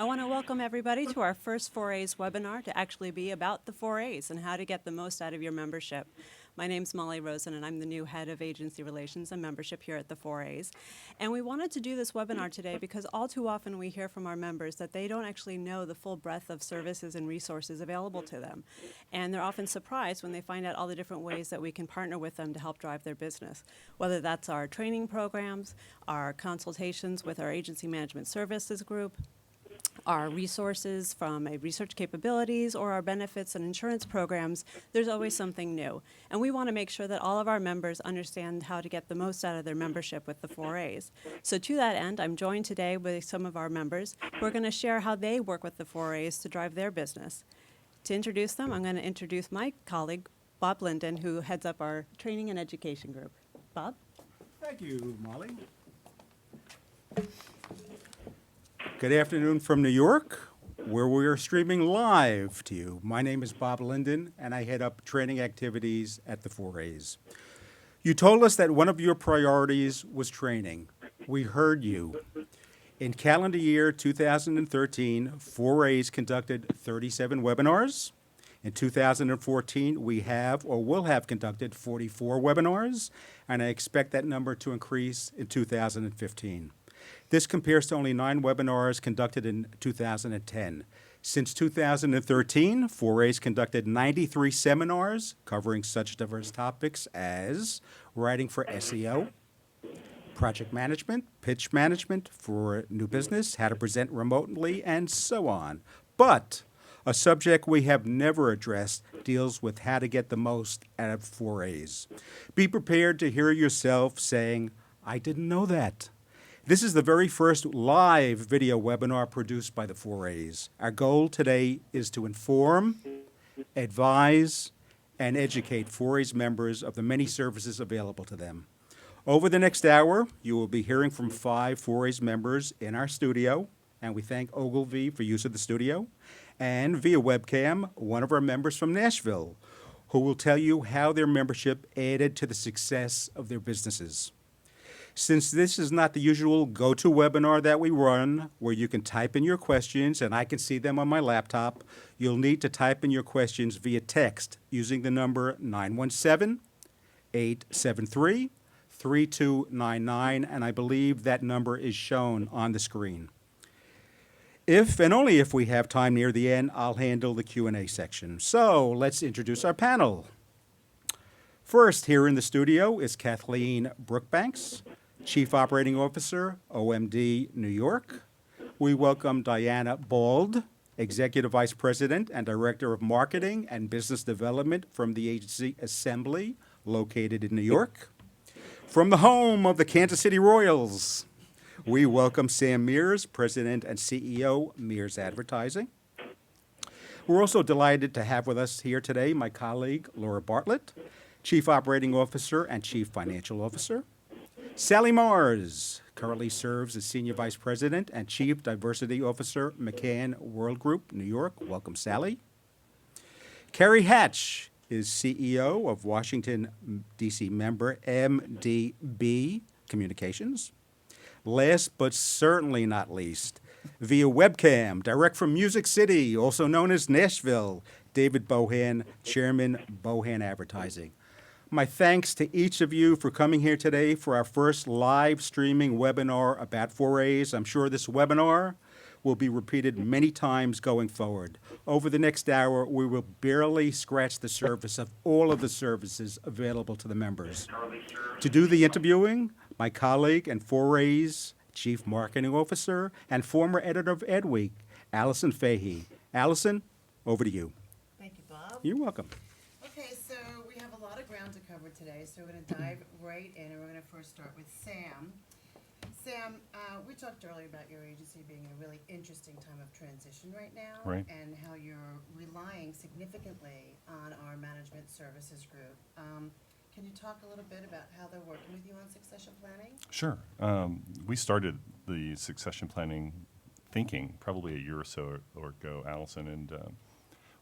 I want to welcome everybody to our first 4A's webinar to actually be about the 4A's and how to get the most out of your membership. My name's Mollie Rosen, and I'm the new head of agency relations and membership here at the 4A's. And we wanted to do this webinar today because all too often we hear from our members that they don't actually know the full breadth of services and resources available to them. And they're often surprised when they find out all the different ways that we can partner with them to help drive their business, whether that's our training programs, our consultations with our agency management services group, our resources from a research capabilities, or our benefits and insurance programs. There's always something new. And we want to make sure that all of our members understand how to get the most out of their membership with the 4A's. So to that end, I'm joined today with some of our members who are going to share how they work with the 4A's to drive their business. To introduce them, I'm going to introduce my colleague, Bob Linden, who heads up our training and education group. Bob? Thank you, Mollie. Good afternoon from New York, where we are streaming live to you. My name is Bob Linden, and I head up training activities at the 4A's. You told us that one of your priorities was training. We heard you. In calendar year 2013, 4A's conducted 37 webinars. In 2014, we have or will have conducted 44 webinars, and I expect that number to increase in 2015. This compares to only 9 webinars conducted in 2010. Since 2013, 4A's conducted 93 seminars covering such diverse topics as writing for SEO, project management, pitch management for new business, how to present remotely, and so on. But a subject we have never addressed deals with how to get the most out of 4A's. Be prepared to hear yourself saying, "I didn't know that." This is the very first live video webinar produced by the 4A's. Our goal today is to inform, advise, and educate 4A's members of the many services available to them. Over the next hour, you will be hearing from 5 4A's members in our studio, and we thank Ogilvy for use of the studio, and via webcam, one of our members from Nashville, who will tell you how their membership added to the success of their businesses. Since this is not the usual go-to webinar that we run, where you can type in your questions and I can see them on my laptop, you'll need to type in your questions via text using the number 917-873-3299, and I believe that number is shown on the screen. If and only if we have time near the end, I'll handle the Q&A section. So let's introduce our panel. First, here in the studio is Kathleen Brookbanks, Chief Operating Officer, OMD New York. We welcome Diana Bald, Executive Vice President and Director of Marketing and Business Development from the agency Assembly, located in New York. From the home of the Kansas City Royals, we welcome Sam Meers, President and CEO, Meers Advertising. We're also delighted to have with us here today my colleague, Laura Bartlett, Chief Operating Officer and Chief Financial Officer. Sallie Mars currently serves as Senior Vice President and Chief Diversity Officer, McCann WorldGroup, New York. Welcome, Sallie. Cary Hatch is CEO of Washington, D.C. member, MDB Communications. Last but certainly not least, via webcam, direct from Music City, also known as Nashville, David Bohan, Chairman, Bohan Advertising. My thanks to each of you for coming here today for our first live streaming webinar about 4A's. I'm sure this webinar will be repeated many times going forward. Over the next hour, we will barely scratch the surface of all of the services available to the members. To do the interviewing, my colleague and 4A's Chief Marketing Officer and former editor of Edweek, Alison Fahey. Alison, over to you. Thank you, Bob. You're welcome. Okay, so we have a lot of ground to cover today, so we're going to dive right in, and we're going to first start with Sam. Sam, we talked earlier about your agency being a really interesting time of transition right now, Right. and how you're relying significantly on our management services group. Can you talk a little bit about how they're working with you on succession planning? Sure. We started the succession planning thinking probably a year or so ago, Alison, and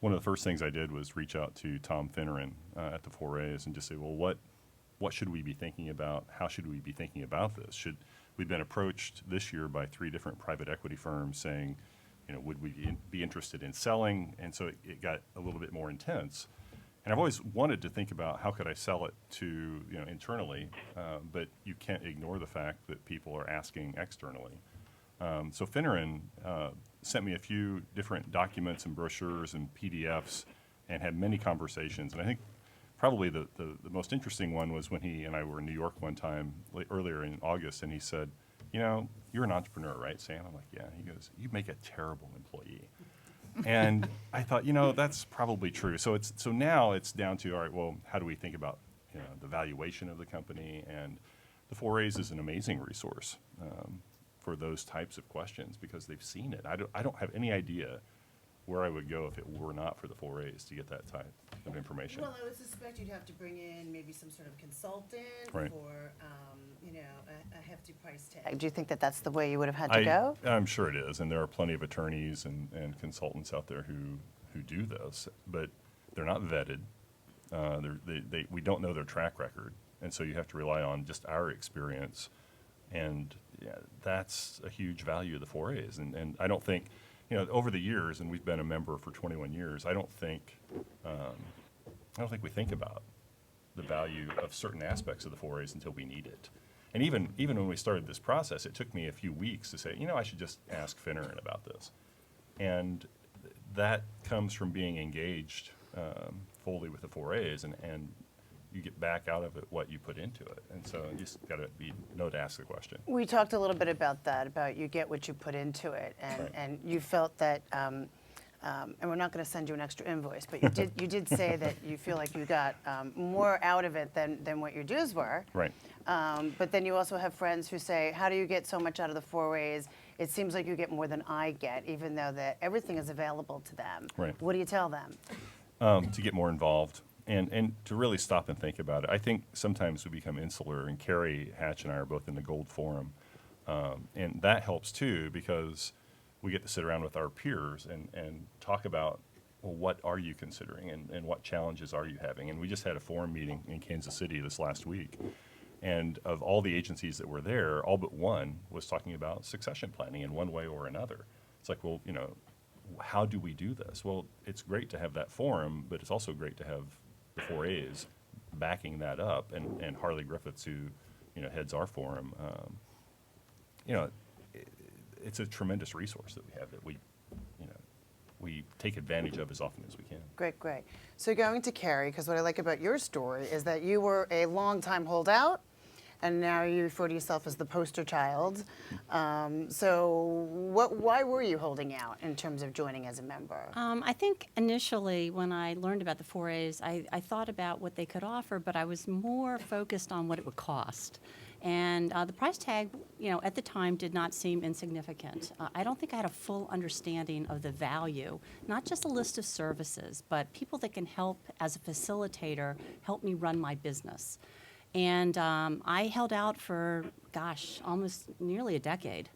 one of the first things I did was reach out to Tom Finneran at the 4A's and just say, well, what should we be thinking about? How should we be thinking about this? We've been approached this year by 3 different private equity firms saying, would we be interested in selling? And so it got a little bit more intense. And I've always wanted to think about how could I sell it to, internally, but you can't ignore the fact that people are asking externally. So Finneran sent me a few different documents and brochures and PDFs and had many conversations. And I think probably the most interesting one was when he and I were in New York one time earlier in August, and he said, you're an entrepreneur, right, Sam? I'm like, yeah. He goes, you make a terrible employee. And I thought, that's probably true. So now it's down to, all right, well, how do we think about the valuation of the company? And the 4A's is an amazing resource for those types of questions because they've seen it. I don't have any idea where I would go if it were not for the 4A's to get that type of information. Well, I would suspect you'd have to bring in maybe some sort of consultant Right. for, a hefty price tag. Do you think that that's the way you would have had to go? I'm sure it is, and there are plenty of attorneys and consultants out there who do this, but they're not vetted. We don't know their track record, and so you have to rely on just our experience, and that's a huge value of the 4A's. And I don't think, over the years, and we've been a member for 21 years, I don't think we think about the value of certain aspects of the 4A's until we need it. And even when we started this process, it took me a few weeks to say, I should just ask Finneran about this. And that comes from being engaged fully with the 4A's, and you get back out of it what you put into it. And so you just got to know to ask the question. We talked a little bit about that, about you get what you put into it, and, Right. and you felt that, and we're not going to send you an extra invoice, but you did say that you feel like you got more out of it than what your dues were. Right. But then you also have friends who say, how do you get so much out of the 4A's? It seems like you get more than I get, even though that everything is available to them. Right. What do you tell them? To get more involved and to really stop and think about it. I think sometimes we become insular, and Cary Hatch and I are both in the Gold Forum. And that helps too because we get to sit around with our peers and talk about, well, what are you considering and what challenges are you having? And we just had a forum meeting in Kansas City this last week. And of all the agencies that were there, all but one was talking about succession planning in one way or another. It's like, well, how do we do this? Well, it's great to have that forum, but it's also great to have the 4A's backing that up. And Harley Griffiths, who heads our forum, it's a tremendous resource that we have that we take advantage of as often as we can. Great, great. So going to Cary, because what I like about your story is that you were a long-time holdout, and now you refer to yourself as the poster child. Why were you holding out in terms of joining as a member? I think initially when I learned about the 4A's, I thought about what they could offer, but I was more focused on what it would cost. And the price tag, at the time did not seem insignificant. I don't think I had a full understanding of the value, not just a list of services, but people that can help as a facilitator, help me run my business. And I held out for, almost nearly a decade.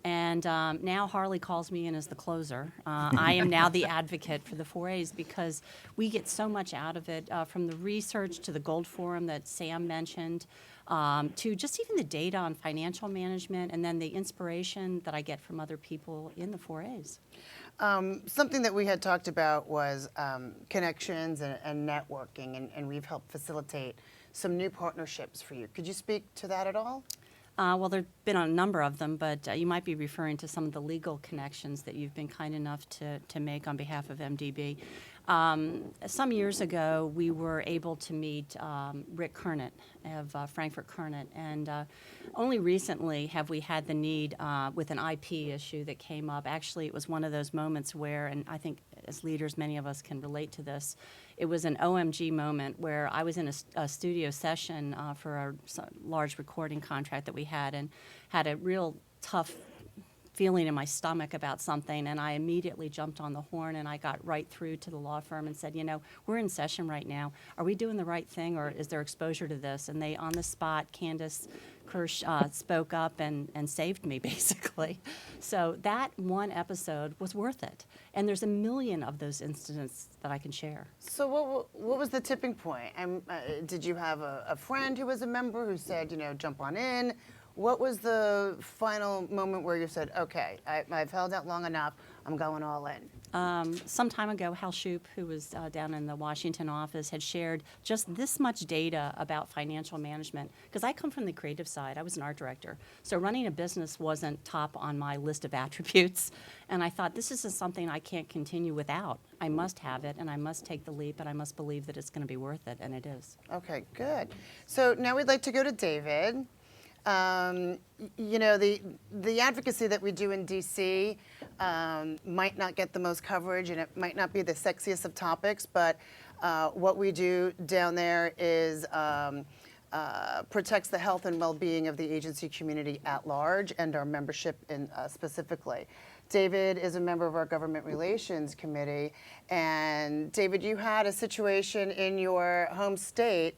And now Harley calls me in as the closer. I am now the advocate for the 4A's because we get so much out of it, from the research to the Gold Forum that Sam mentioned, to just even the data on financial management, and then the inspiration that I get from other people in the 4A's. Something that we had talked about was connections and networking, and we've helped facilitate some new partnerships for you. Could you speak to that at all? Well, there have been a number of them, but you might be referring to some of the legal connections that you've been kind enough to make on behalf of MDB. Some years ago, we were able to meet Rick Kernett of Frankfurt Kernett, and only recently have we had the need with an IP issue that came up. Actually, it was one of those moments where, and I think as leaders, many of us can relate to this, it was an OMG moment where I was in a studio session for a large recording contract that we had, and had a real tough feeling in my stomach about something, and I immediately jumped on the horn, and I got right through to the law firm and said, we're in session right now. Are we doing the right thing, or is there exposure to this? And they, on the spot, Candace Kirsch spoke up and saved me, basically. So that one episode was worth it. And there's a million of those incidents that I can share. So what was the tipping point? Did you have a friend who was a member who said, jump on in? What was the final moment where you said, okay, I've held out long enough, I'm going all in? Some time ago, Hal Shoup, who was down in the Washington office, had shared just this much data about financial management. Because I come from the creative side. I was an art director. So running a business wasn't top on my list of attributes. And I thought, this isn't something I can't continue without. I must have it, and I must take the leap, and I must believe that it's going to be worth it, and it is. Okay, good. So now we'd like to go to David. You know, the advocacy that we do in DC might not get the most coverage, and it might not be the sexiest of topics, but what we do down there is protects the health and well-being of the agency community at large and our membership specifically. David is a member of our Government Relations Committee, and David, you had a situation in your home state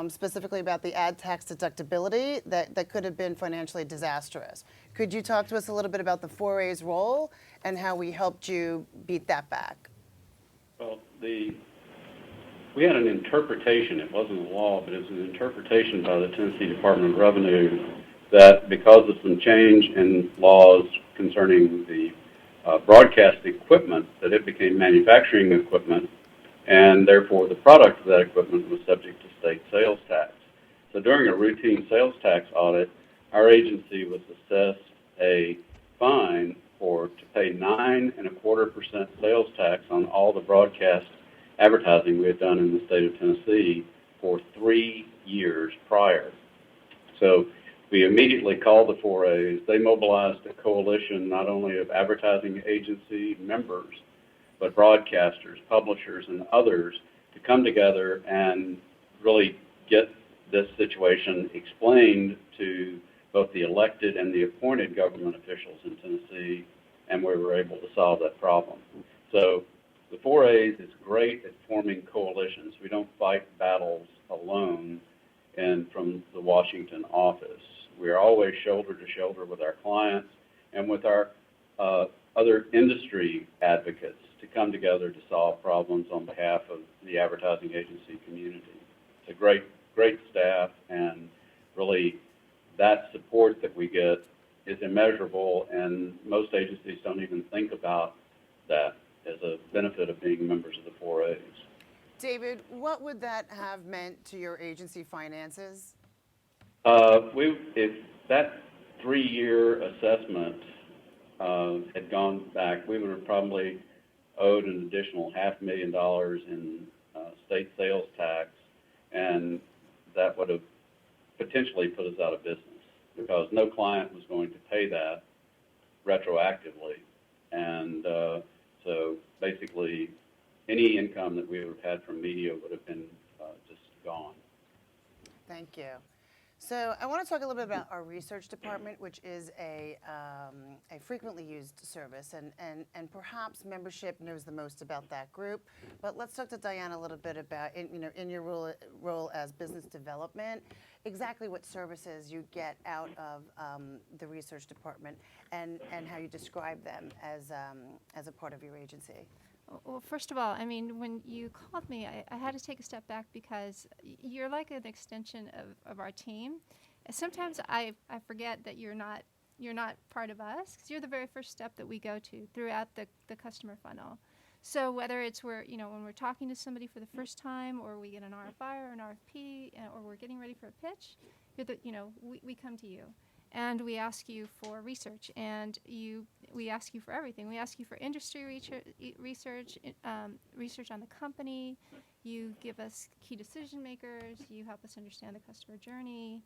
specifically about the ad tax deductibility that could have been financially disastrous. Could you talk to us a little bit about the 4A's role and how we helped you beat that back? Well, we had an interpretation, it wasn't a law, but it was an interpretation by the Tennessee Department of Revenue that because of some change in laws concerning the broadcast equipment, that it became manufacturing equipment, and therefore the product of that equipment was subject to state sales tax. So during a routine sales tax audit, our agency was assessed a fine to pay 9.25% sales tax on all the broadcast advertising we had done in the state of Tennessee for 3 years prior. So we immediately called the 4A's. They mobilized a coalition not only of advertising agency members, but broadcasters, publishers, and others to come together and really get this situation explained to both the elected and the appointed government officials in Tennessee, and we were able to solve that problem. So the 4A's is great at forming coalitions. We don't fight battles alone and from the Washington office. We are always shoulder to shoulder with our clients and with our other industry advocates to come together to solve problems on behalf of the advertising agency community. It's a great staff, and really that support that we get is immeasurable, and most agencies don't even think about that as a benefit of being members of the 4A's. David, what would that have meant to your agency finances? If that 3-year assessment had gone back, we would have probably owed an additional $500,000 in state sales tax, and that would have potentially put us out of business because no client was going to pay that retroactively. And so basically any income that we would have had from media would have been just gone. Thank you. So I want to talk a little bit about our research department, which is a frequently used service, and perhaps membership knows the most about that group. But let's talk to Diane a little bit about, in your role as business development, exactly what services you get out of the research department, and how you describe them as a part of your agency. Well, first of all, I mean, when you called me, I had to take a step back because you're like an extension of our team. Sometimes I forget that you're not part of us, because you're the very first step that we go to throughout the customer funnel. So whether it's when we're talking to somebody for the first time, or we get an RFI or an RFP, or we're getting ready for a pitch, we come to you. And we ask you for research, and we ask you for everything. We ask you for industry research, research on the company. You give us key decision makers. You help us understand the customer journey.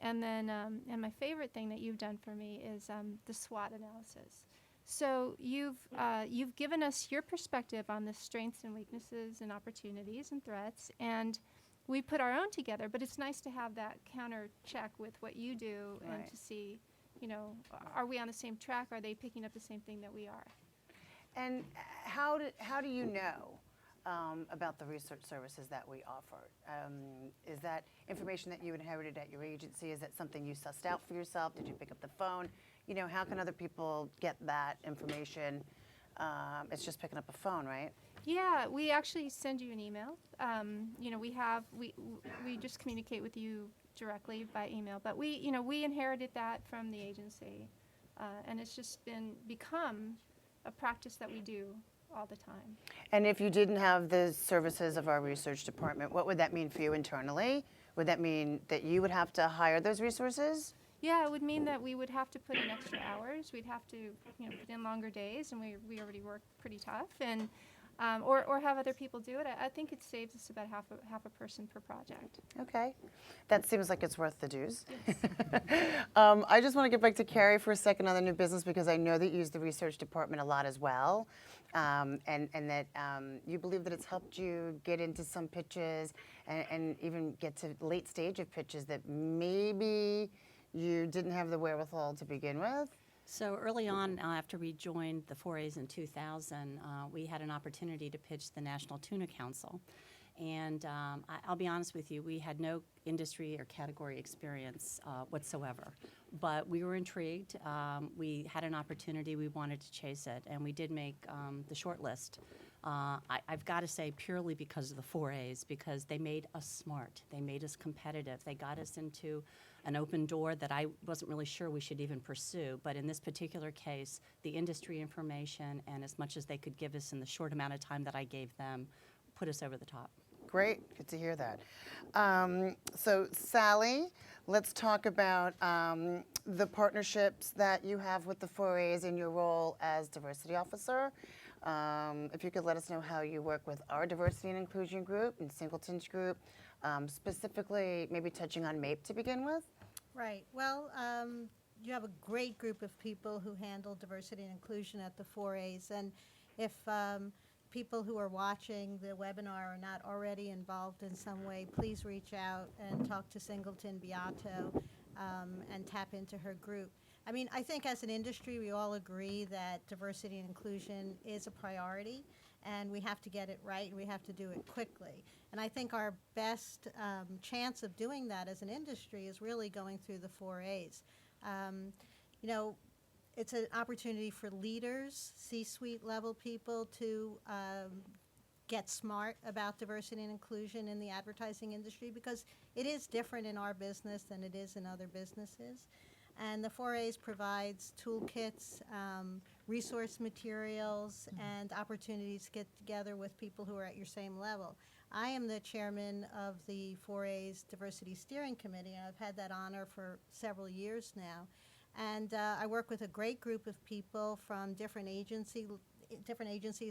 And then, and my favorite thing that you've done for me is the SWOT analysis. So you've given us your perspective on the strengths and weaknesses and opportunities and threats, and we put our own together, but it's nice to have that counter check with what you do, right, and to see, are we on the same track? Are they picking up the same thing that we are? And how do you know about the research services that we offer? Is that information that you inherited at your agency? Is that something you sussed out for yourself? Did you pick up the phone? How can other people get that information? It's just picking up a phone, right? Yeah, we actually send you an email. We just communicate with you directly by email. But we inherited that from the agency, and it's just become a practice that we do all the time. And if you didn't have the services of our research department, what would that mean for you internally? Would that mean that you would have to hire those resources? Yeah, it would mean that we would have to put in extra hours. We'd have to, put in longer days, and we already work pretty tough, and or have other people do it. I think it saves us about half a person per project. Okay, that seems like it's worth the dues. I just want to get back to Cary for a second on the new business, because I know that you use the research department a lot as well, and that you believe that it's helped you get into some pitches and even get to late stage of pitches that maybe you didn't have the wherewithal to begin with. So early on, after we joined the 4A's in 2000, we had an opportunity to pitch the National Tuna Council. And I'll be honest with you, we had no industry or category experience whatsoever. But we were intrigued. We had an opportunity. We wanted to chase it. And we did make the short list. I've got to say, purely because of the 4A's, because they made us smart. They made us competitive. They got us into an open door that I wasn't really sure we should even pursue. But in this particular case, the industry information and as much as they could give us in the short amount of time that I gave them put us over the top. Great, good to hear that. So Sallie, let's talk about the partnerships that you have with the 4A's in your role as diversity officer. If you could let us know how you work with our diversity and inclusion group and Singleton's group, specifically maybe touching on MAPE to begin with. Right. Well, you have a great group of people who handle diversity and inclusion at the 4A's, and if people who are watching the webinar are not already involved in some way, please reach out and talk to Singleton Beato and tap into her group. I mean, I think as an industry, we all agree that diversity and inclusion is a priority, and we have to get it right, and we have to do it quickly. And I think our best chance of doing that as an industry is really going through the 4A's. It's an opportunity for leaders, C-suite level people to get smart about diversity and inclusion in the advertising industry, because it is different in our business than it is in other businesses. And the 4A's provides toolkits, resource materials, and opportunities to get together with people who are at your same level. I am the chairman of the 4A's Diversity Steering Committee, and I've had that honor for several years now. And I work with a great group of people from different agencies,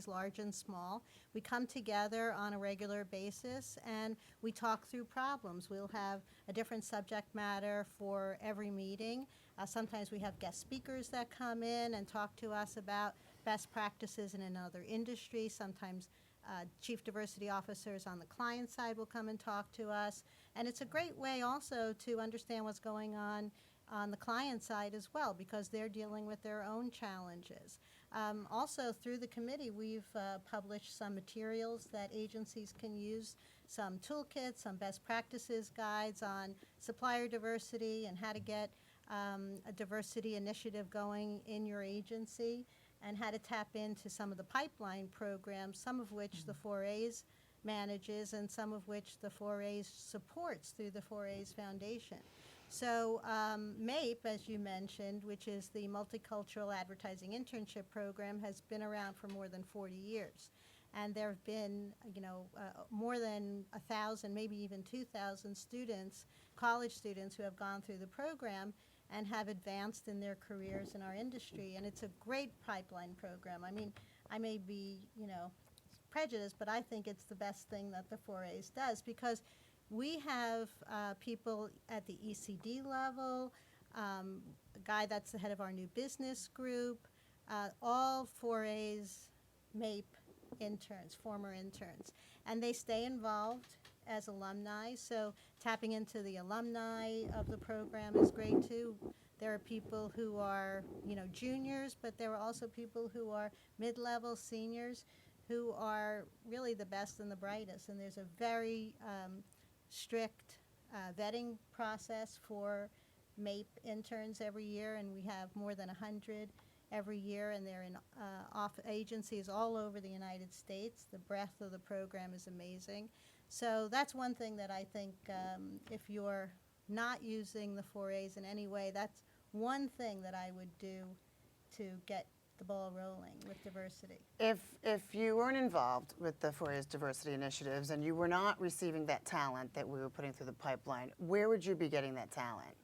large and small. We come together on a regular basis and we talk through problems. We'll have a different subject matter for every meeting. Sometimes we have guest speakers that come in and talk to us about best practices in another industry. Sometimes chief diversity officers on the client side will come and talk to us. And it's a great way also to understand what's going on the client side as well, because they're dealing with their own challenges. Also, through the committee, we've published some materials that agencies can use, some toolkits, some best practices guides on supplier diversity and how to get a diversity initiative going in your agency, and how to tap into some of the pipeline programs, some of which the 4A's manages and some of which the 4A's supports through the 4A's Foundation. So MAPE, as you mentioned, which is the Multicultural Advertising Internship Program, has been around for more than 40 years. And there have been, more than 1,000, maybe even 2,000 students, college students, who have gone through the program and have advanced in their careers in our industry. And it's a great pipeline program. I mean, I may be, prejudiced, but I think it's the best thing that the 4A's does, because we have people at the ECD level, a guy that's the head of our new business group, all 4A's MAPE interns, former interns. And they stay involved as alumni, so tapping into the alumni of the program is great too. There are people who are, juniors, but there are also people who are mid-level seniors who are really the best and the brightest. And there's a very strict vetting process for MAPE interns every year, and we have more than 100 every year, and they're in agencies all over the United States. The breadth of the program is amazing. So that's one thing that I think if you're not using the 4As in any way, that's one thing that I would do to get the ball rolling with diversity. If you weren't involved with the 4A's diversity initiatives and you were not receiving that talent that we were putting through the pipeline, where would you be getting that talent?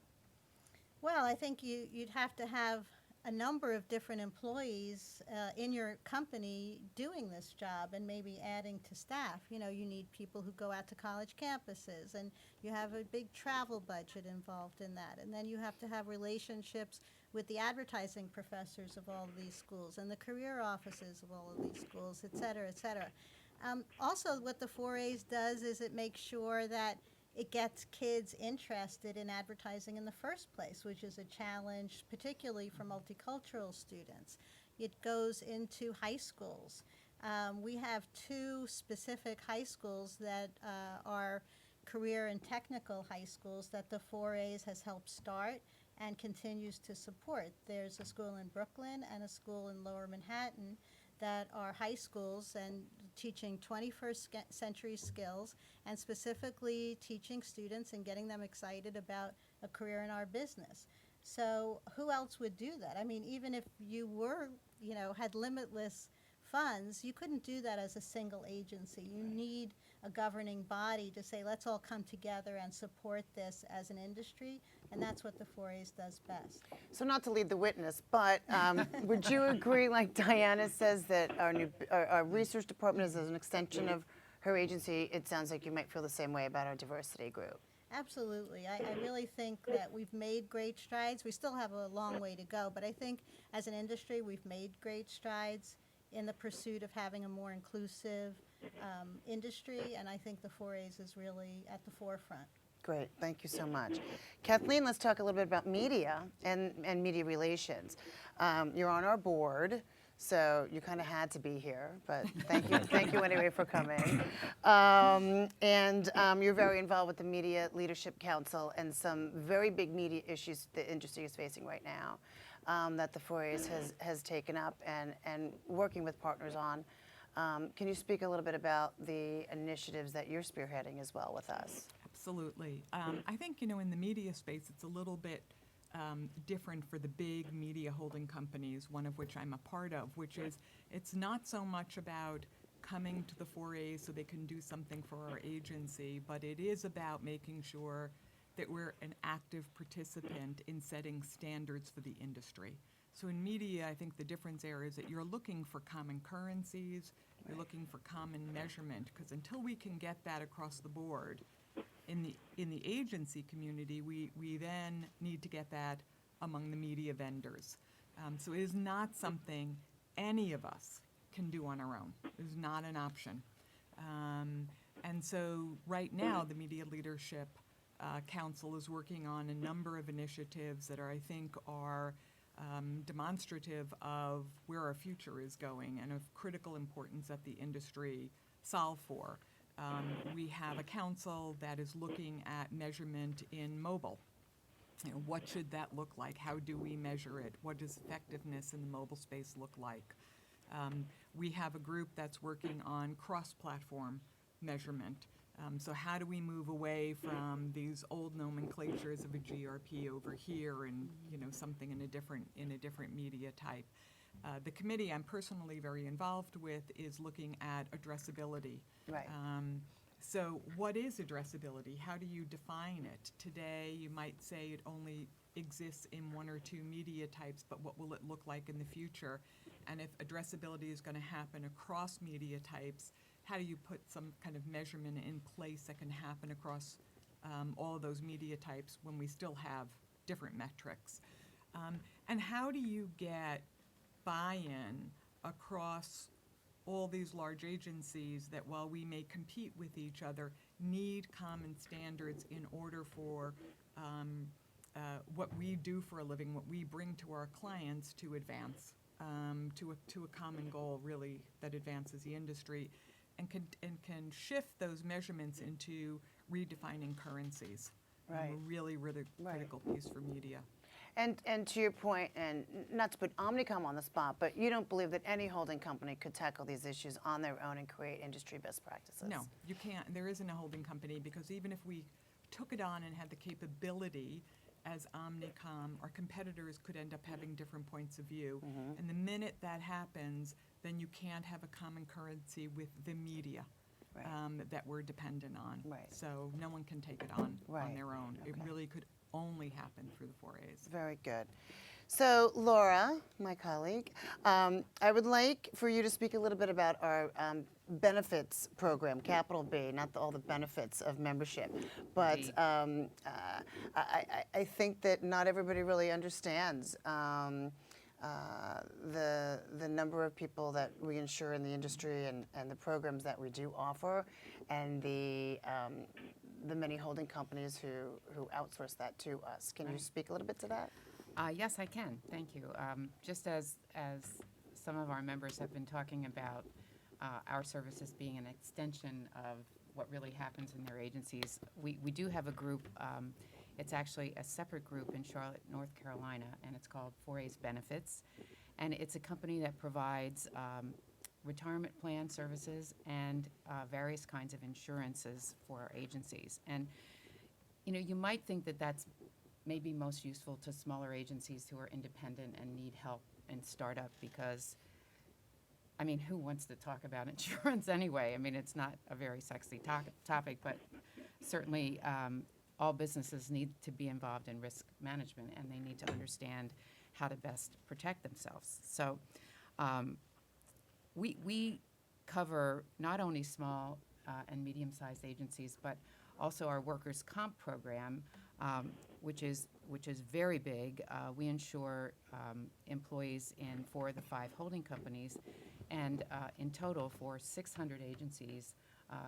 Well, I think you'd have to have a number of different employees in your company doing this job and maybe adding to staff. You know, you need people who go out to college campuses, and you have a big travel budget involved in that. And then you have to have relationships with the advertising professors of all of these schools and the career offices of all of these schools, et cetera, et cetera. Also, what the 4A's does is it makes sure that it gets kids interested in advertising in the first place, which is a challenge, particularly for multicultural students. It goes into high schools. We have 2 specific high schools that are career and technical high schools that the 4A's has helped start and continues to support. There's a school in Brooklyn and a school in Lower Manhattan that are high schools and teaching 21st century skills and specifically teaching students and getting them excited about a career in our business. So who else would do that? I mean, even if you were, had limitless funds, you couldn't do that as a single agency. You need a governing body to say, let's all come together and support this as an industry, and that's what the 4A's does best. So not to lead the witness, but would you agree, like Diana says, that our research department is an extension of her agency? It sounds like you might feel the same way about our diversity group. Absolutely. I really think that we've made great strides. We still have a long way to go, but I think as an industry we've made great strides in the pursuit of having a more inclusive industry, and I think the 4A's is really at the forefront. Great, thank you so much. Kathleen, let's talk a little bit about media and media relations. You're on our board, so you kind of had to be here, but thank you anyway for coming. You're very involved with the Media Leadership Council and some very big media issues the industry is facing right now that the 4A's has taken up and working with partners on. Can you speak a little bit about the initiatives that you're spearheading as well with us? Absolutely. I think, in the media space, it's a little bit different for the big media holding companies, one of which I'm a part of, which is it's not so much about coming to the 4A's so they can do something for our agency, but it is about making sure that we're an active participant in setting standards for the industry. So in media, I think the difference there is that you're looking for common currencies, you're looking for common measurement, because until we can get that across the board, in the agency community, we then need to get that among the media vendors. So it is not something any of us can do on our own. It is not an option. And so right now, the Media Leadership Council is working on a number of initiatives that I think are demonstrative of where our future is going and of critical importance that the industry solve for. We have a council that is looking at measurement in mobile. What should that look like? How do we measure it? What does effectiveness in the mobile space look like? We have a group that's working on cross-platform measurement. So how do we move away from these old nomenclatures of a GRP over here and something in a different media type? The committee I'm personally very involved with is looking at addressability. Right. So what is addressability? How do you define it? Today you might say it only exists in 1 or 2 media types, but what will it look like in the future? And if addressability is going to happen across media types, how do you put some kind of measurement in place that can happen across all of those media types when we still have different metrics? And how do you get buy-in across all these large agencies that, while we may compete with each other, need common standards in order for what we do for a living, what we bring to our clients to advance to a common goal, really, that advances the industry, and can shift those measurements into redefining currencies. Right. A really, really critical piece for media. And to your point, and not to put Omnicom on the spot, but you don't believe that any holding company could tackle these issues on their own and create industry best practices? No, you can't. There isn't a holding company, because even if we took it on and had the capability as Omnicom, our competitors could end up having different points of view. And the minute that happens, then you can't have a common currency with the media Right. that we're dependent on. Right. So no one can take it on Right. their own. It Okay. really could only happen through the 4A's. Very good. So Laura, my colleague, I would like for you to speak a little bit about our benefits program, capital B, not all the benefits of membership. But I think that not everybody really understands the number of people that we insure in the industry and the programs that we do offer, and the many holding companies who outsource that to us. Can you speak a little bit to that? Yes, I can. Thank you. Just as some of our members have been talking about our services being an extension of what really happens in their agencies, we do have a group. It's actually a separate group in Charlotte, North Carolina, and it's called 4A's Benefits. And it's a company that provides retirement plan services and various kinds of insurances for our agencies. And, you know, you might think that that's maybe most useful to smaller agencies who are independent and need help in startup because, I mean, who wants to talk about insurance anyway? I mean, it's not a very sexy topic, but certainly all businesses need to be involved in risk management, and they need to understand how to best protect themselves. So we cover not only small and medium-sized agencies, but also our workers' comp program, which is very big. We insure employees in 4 of the 5 holding companies, and in total for 600 agencies,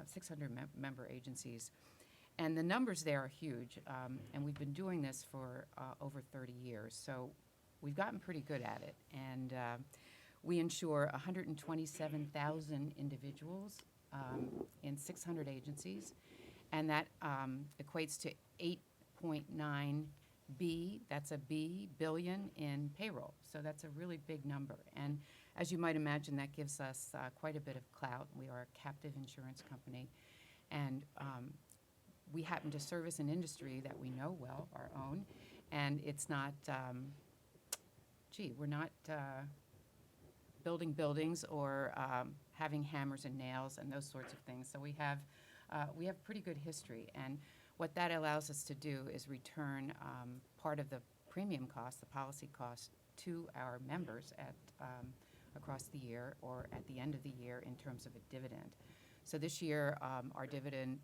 600 member agencies. And the numbers there are huge, and we've been doing this for over 30 years. So we've gotten pretty good at it. And we insure 127,000 individuals in 600 agencies, and that equates to 8.9 billion in payroll. So that's a really big number. And as you might imagine, that gives us quite a bit of clout. We are a captive insurance company, and we happen to service an industry that we know well, our own, and it's not, we're not building buildings or having hammers and nails and those sorts of things. So we have pretty good history, and what that allows us to do is return part of the premium cost, the policy cost, to our members at across the year or at the end of the year in terms of a dividend. So this year, our dividend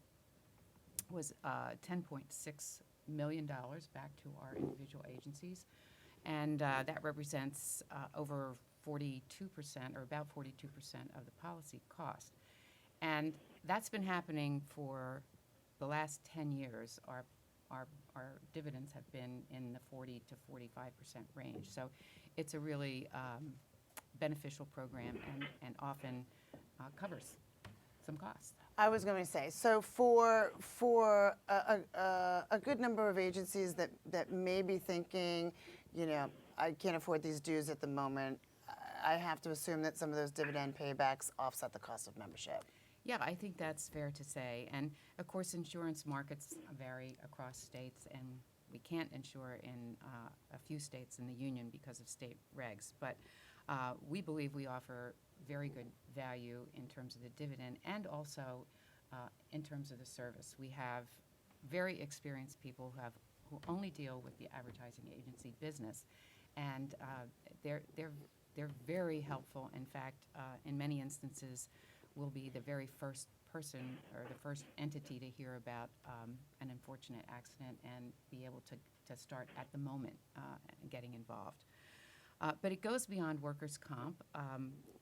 was $10.6 million back to our individual agencies, and that represents over 42% or about 42% of the policy cost. And that's been happening for the last 10 years. Our dividends have been in the 40 to 45% range. So it's a really beneficial program and often covers some costs. I was going to say, so for a good number of agencies that may be thinking, you know, I can't afford these dues at the moment, I have to assume that some of those dividend paybacks offset the cost of membership. Yeah, I think that's fair to say. And of course, insurance markets vary across states, and we can't insure in a few states in the union because of state regs. But we believe we offer very good value in terms of the dividend and also in terms of the service. We have very experienced people who only deal with the advertising agency business, and they're very helpful. In fact, in many instances, will be the very first person or the first entity to hear about an unfortunate accident and be able to start at the moment getting involved. But it goes beyond workers' comp.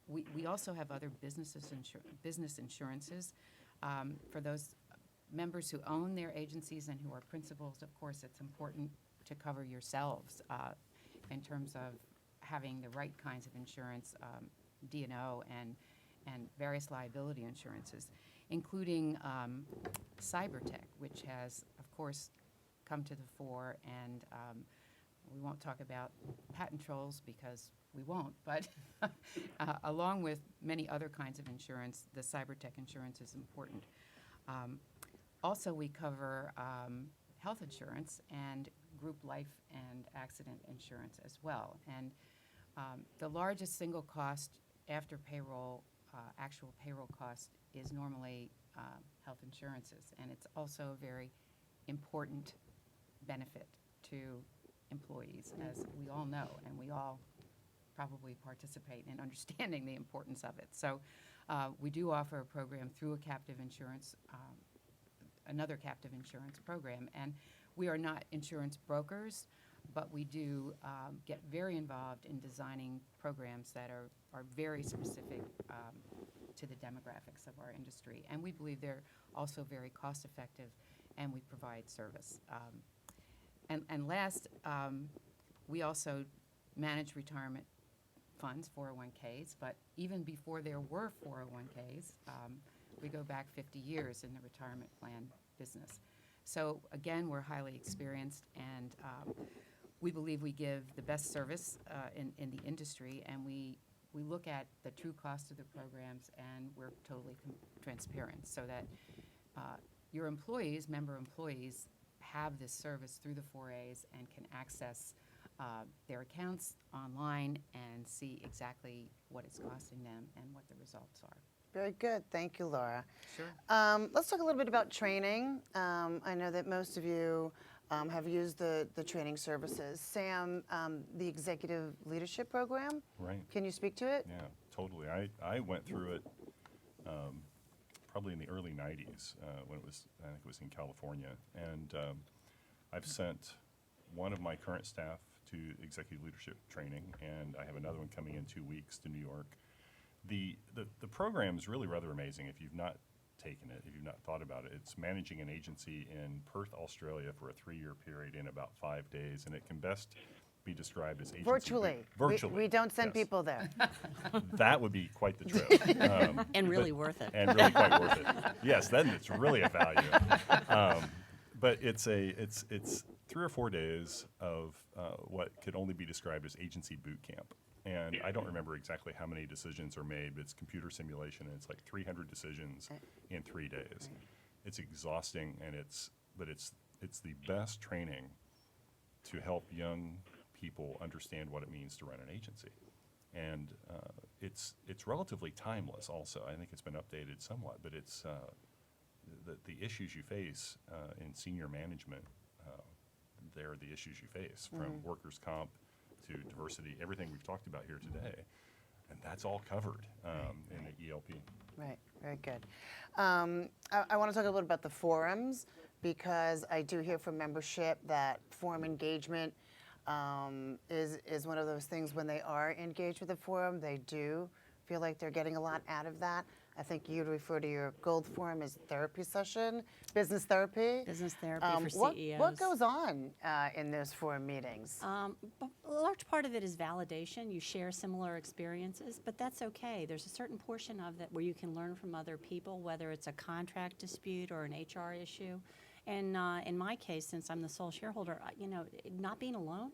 We also have other business insurances. For those members who own their agencies and who are principals, of course, it's important to cover yourselves in terms of having the right kinds of insurance, D&O and various liability insurances, including cyber-tech, which has, of course, come to the fore. And we won't talk about patent trolls because we won't, but along with many other kinds of insurance, the cyber-tech insurance is important. Also, we cover health insurance and group life and accident insurance as well. And the largest single cost after payroll, actual payroll cost, is normally health insurances. And it's also a very important benefit to employees, as we all know, and we all probably participate in understanding the importance of it. So we do offer a program through a captive insurance, another captive insurance program. And we are not insurance brokers, but we do get very involved in designing programs that are very specific to the demographics of our industry. And we believe they're also very cost effective, and we provide service. And last, we also manage retirement funds, 401ks, but even before there were 401ks, we go back 50 years in the retirement plan business. So again, we're highly experienced, and we believe we give the best service in the industry, and we look at the true cost of the programs, and we're totally transparent so that your employees, member employees, have this service through the 4A's and can access their accounts online and see exactly what it's costing them and what the results are. Very good. Thank you, Laura. Sure. Let's talk a little bit about training. I know that most of you have used the training services. Sam, the Executive Leadership Program, Right. can you speak to it? Yeah, totally. I went through it probably in the early 90s when it was, I think it was in California. And I've sent one of my current staff to executive leadership training, and I have another one coming in 2 weeks to New York. The program is really rather amazing if you've not taken it, if you've not thought about it. It's managing an agency in Perth, Australia for a 3-year period in about 5 days, and it can best be described as agency. Virtually. Virtually. We don't send yes. people there. That would be quite the trip. And really worth it. And really quite worth it. Yes, then it's really a value. But it's 3 or 4 days of what could only be described as agency boot camp. And I don't remember exactly how many decisions are made, but it's computer simulation, and it's like 300 decisions in 3 days. It's exhausting, and it's the best training to help young people understand what it means to run an agency. And it's relatively timeless also. I think it's been updated somewhat, but it's the issues you face in senior management, they're the issues you face, from workers' comp to diversity, everything we've talked about here today. And that's all covered in the ELP. Right, very good. I want to talk a little bit about the forums, because I do hear from membership that forum engagement is one of those things. When they are engaged with the forum, they do feel like they're getting a lot out of that. I think you'd refer to your gold forum as therapy session, business therapy. Business therapy for CEOs. What goes on in those forum meetings? But a large part of it is validation. You share similar experiences, but that's okay. There's a certain portion of that where you can learn from other people, whether it's a contract dispute or an HR issue. And in my case, since I'm the sole shareholder, not being alone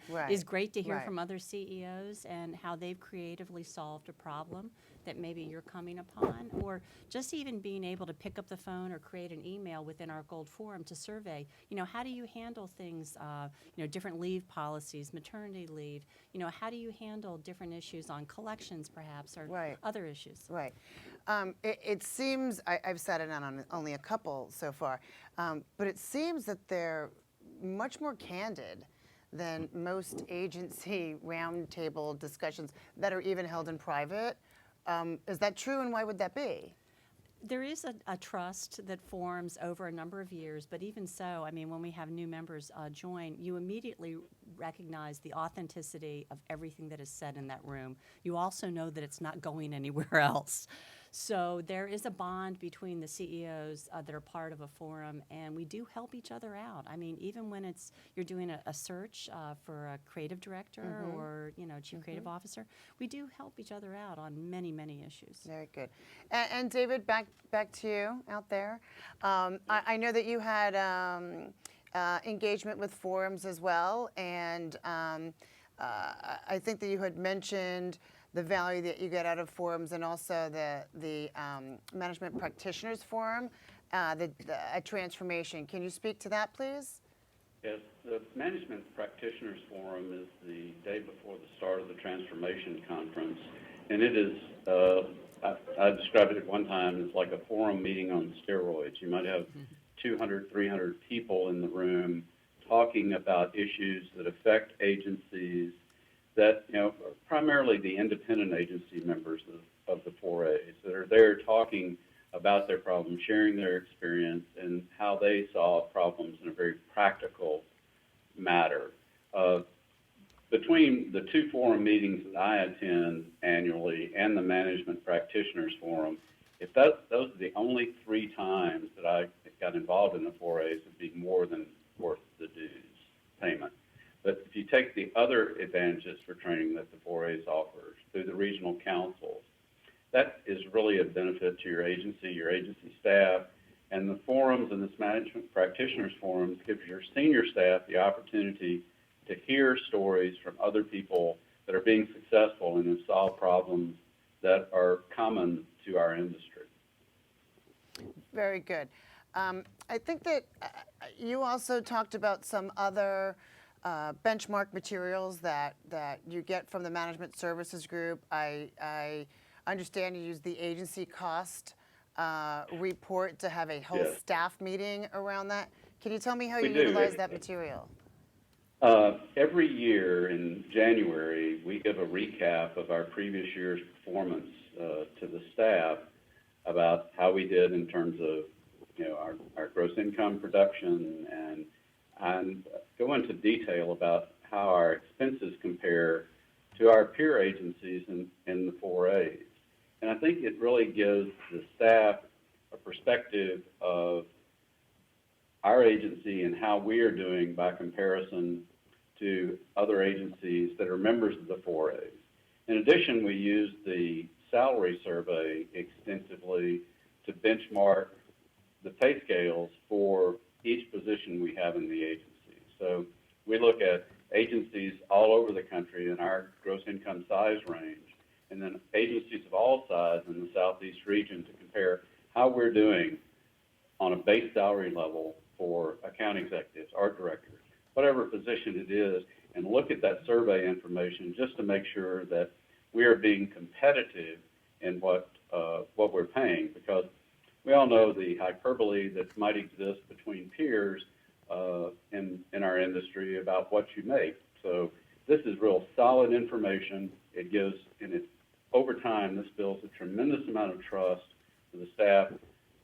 Right. is great to hear Right. from other CEOs and how they've creatively solved a problem that maybe you're coming upon, or just even being able to pick up the phone or create an email within our Gold Forum to survey, how do you handle things, different leave policies, maternity leave, how do you handle different issues on collections perhaps, or Right. other issues? Right. It seems, I've sat in on only a couple so far, but it seems that they're much more candid than most agency roundtable discussions that are even held in private. Is that true, and why would that be? There is a trust that forms over a number of years, but even so, when we have new members join, you immediately recognize the authenticity of everything that is said in that room. You also know that it's not going anywhere else. So there is a bond between the CEOs that are part of a forum, and we do help each other out. Even when you're doing a search for a creative director or chief creative officer, we do help each other out on many, many issues. Very good. And David, back to you out there. I know that you had engagement with forums as well, and I think that you had mentioned the value that you get out of forums, and also the Management Practitioners Forum a transformation. Can you speak to that, please? Yes, the Management Practitioners Forum is the day before the start of the Transformation Conference, and it is, I described it at one time as like a forum meeting on steroids. You might have 200, 300 people in the room talking about issues that affect agencies that, primarily the independent agency members of the 4A's that are there talking about their problems, sharing their experience, and how they solve problems in a very practical matter. Between the two forum meetings that I attend annually and the Management Practitioners Forum, if those are the only 3 times that I got involved in the 4A's, it'd be more than worth the dues payment. But if you take the other advantages for training that the 4A's offers through the regional councils, that is really a benefit to your agency staff, and the forums and this Management Practitioners Forums gives your senior staff the opportunity to hear stories from other people that are being successful and have solved problems that are common to our industry. Very good. I think that you also talked about some other benchmark materials that you get from the Management Services Group. I understand you use the agency cost report to have a whole Yes. staff meeting around that. Can you tell me how We you do. utilize that material? Every year in January, we give a recap of our previous year's performance to the staff about how we did in terms of our gross income production and go into detail about how our expenses compare to our peer agencies in the 4A's. And I think it really gives the staff a perspective of our agency and how we are doing by comparison to other agencies that are members of the 4A's. In addition, we use the salary survey extensively to benchmark the pay scales for each position we have in the agency. So we look at agencies all over the country in our gross income size range, and then agencies of all sizes in the Southeast region to compare how we're doing on a base salary level for account executives, art directors, whatever position it is, and look at that survey information just to make sure that we are being competitive in what we're paying, because we all know the hyperbole that might exist between peers in our industry about what you make. So this is real solid information. It gives, and over time, this builds a tremendous amount of trust for the staff,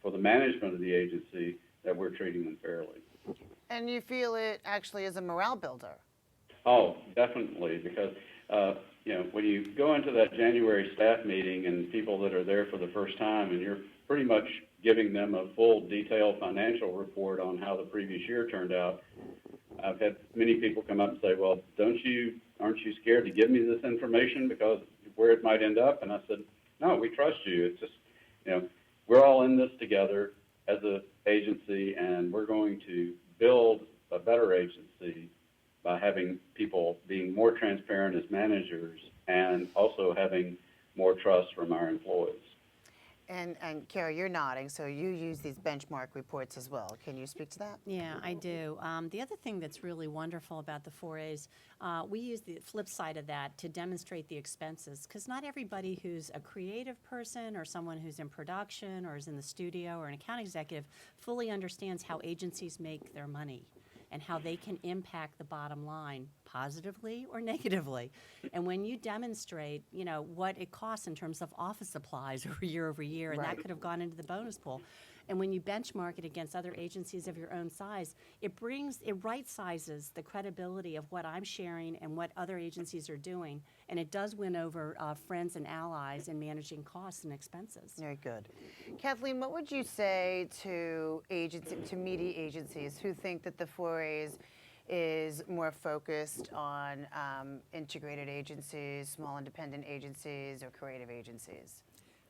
for the management of the agency, that we're treating them fairly. And you feel it actually is a morale builder? Oh, definitely, because when you go into that January staff meeting and people that are there for the first time, and you're pretty much giving them a full detailed financial report on how the previous year turned out, I've had many people come up and say, well, aren't you scared to give me this information because where it might end up? And I said, no, we trust you. It's just, we're all in this together as an agency, and we're going to build a better agency by having people being more transparent as managers and also having more trust from our employees. And Cary, you're nodding, so you use these benchmark reports as well. Can you speak to that? Yeah, I do. The other thing that's really wonderful about the 4A's, we use the flip side of that to demonstrate the expenses, because not everybody who's a creative person or someone who's in production or is in the studio or an account executive fully understands how agencies make their money and how they can impact the bottom line positively or negatively. And when you demonstrate, what it costs in terms of office supplies over year, and Right. that could have gone into the bonus pool. And when you benchmark it against other agencies of your own size, it right sizes the credibility of what I'm sharing and what other agencies are doing. And it does win over friends and allies in managing costs and expenses. Very good. Kathleen, what would you say to media agencies who think that the 4A's is more focused on integrated agencies, small independent agencies, or creative agencies?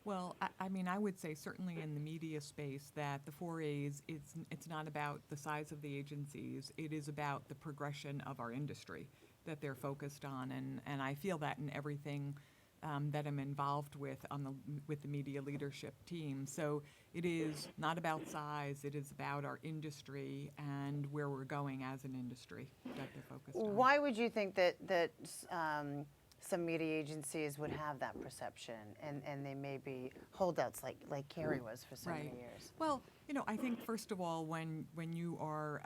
Well, I would say certainly in the media space that the 4A's, it's not about the size of the agencies, it is about the progression of our industry that they're focused on, and I feel that in everything that I'm involved with with the media leadership team. So it is not about size, it is about our industry and where we're going as an industry that they're focused on. Why would you think that some media agencies would have that perception and they may be holdouts like Cary was for so many years? Well, I think first of all, when you are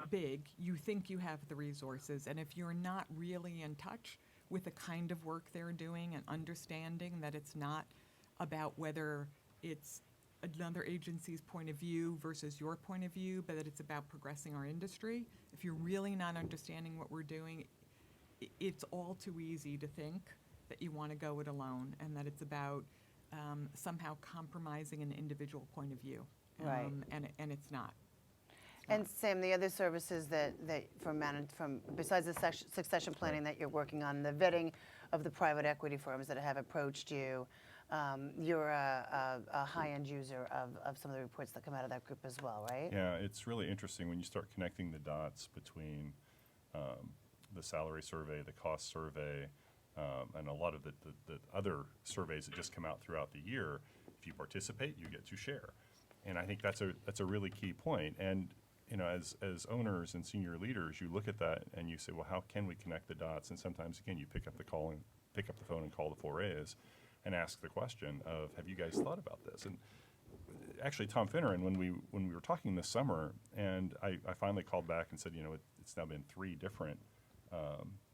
big, you think you have the resources, and if you're not really in touch with the kind of work they're doing and understanding that it's not about whether it's another agency's point of view versus your point of view, but that it's about progressing our industry. If you're really not understanding what we're doing, it's all too easy to think that you want to go it alone and that it's about somehow compromising an individual point of view. Right. And it's not. And Sam, the other services that from besides the succession planning that you're working on, the vetting of the private equity firms that have approached you, you're a high-end user of some of the reports that come out of that group as well, right? Yeah, it's really interesting when you start connecting the dots between the salary survey, the cost survey, and a lot of the other surveys that just come out throughout the year. If you participate, you get to share. And I think that's a really key point. And as owners and senior leaders, you look at that and you say, well, how can we connect the dots? And sometimes, again, you pick up the phone and call the 4A's and ask the question of, have you guys thought about this? And actually, Tom Finneran, when we were talking this summer, and I finally called back and said, it's now been 3 different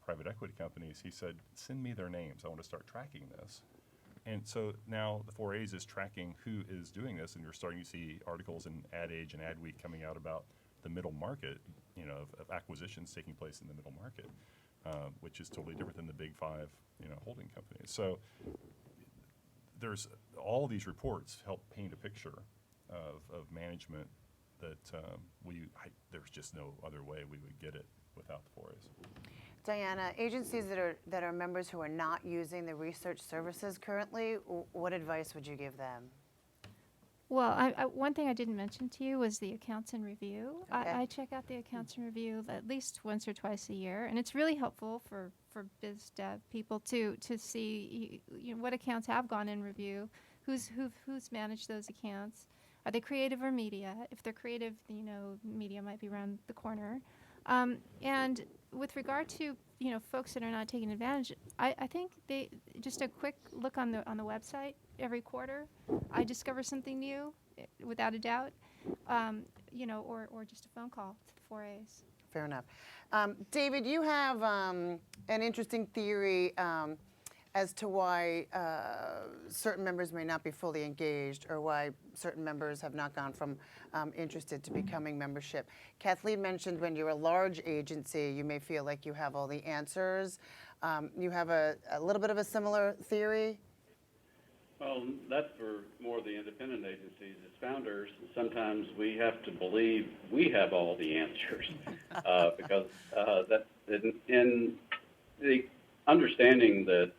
private equity companies. He said, send me their names. I want to start tracking this. And so now the 4A's is tracking who is doing this, and you're starting to see articles in Ad Age and Adweek coming out about the middle market, of acquisitions taking place in the middle market, which is totally different than the big 5, holding companies. So there's all these reports help paint a picture of management that there's just no other way we would get it without the 4A's. Diana, agencies that are members who are not using the research services currently, what advice would you give them? Well, one thing I didn't mention to you was the accounts and review. Okay. I check out the accounts and review at least once or twice a year, and it's really helpful for biz dev people to see what accounts have gone in review, who's managed those accounts. Are they creative or media? If they're creative, media might be around the corner. And with regard to folks that are not taking advantage, I think just a quick look on the website every quarter, I discover something new, without a doubt, or just a phone call to the 4A's. Fair enough. David, you have an interesting theory as to why certain members may not be fully engaged or why certain members have not gone from interested to becoming membership. Kathleen mentioned when you're a large agency, you may feel like you have all the answers. You have a little bit of a similar theory? Well, that's for more of the independent agencies. As founders, sometimes we have to believe we have all the answers because that in the understanding that